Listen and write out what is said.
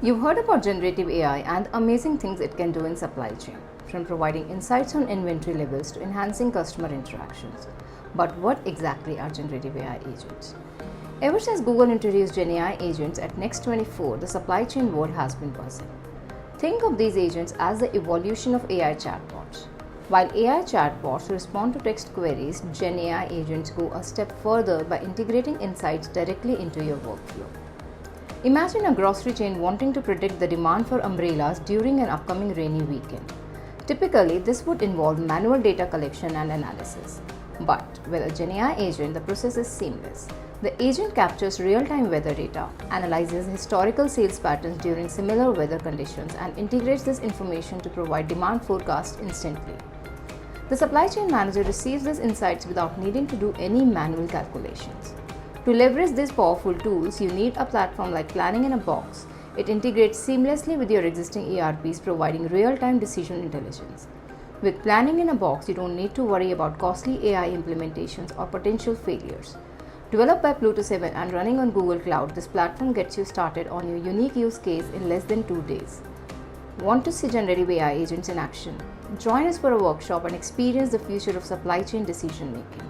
You've heard about generative AI and the amazing things it can do in supply chain, from providing insights on inventory levels to enhancing customer interactions. But what exactly are generative AI agents? Ever since Google introduced GenAI agents at Next 24, the supply chain world has been buzzing. Think of these agents as the evolution of AI chatbots. While AI chatbots respond to text queries, GenAI agents go a step further by integrating insights directly into your workflow. Imagine a grocery chain wanting to predict the demand for umbrellas during an upcoming rainy weekend. Typically, this would involve manual data collection and analysis. But with a GenAI agent, the process is seamless. The agent captures real-time weather data, analyzes historical sales patterns during similar weather conditions, and integrates this information to provide demand forecasts instantly. The supply chain manager receives these insights without needing to do any manual calculations. To leverage these powerful tools, you need a platform like Planning in a Box. It integrates seamlessly with your existing ERPs, providing real-time decision intelligence. With Planning in a Box, you don't need to worry about costly AI implementations or potential failures. Developed by Pluto 7 and running on Google Cloud, this platform gets you started on your unique use case in less than 2 days. Want to see generative AI agents in action? Join us for a workshop and experience the future of supply chain decision making.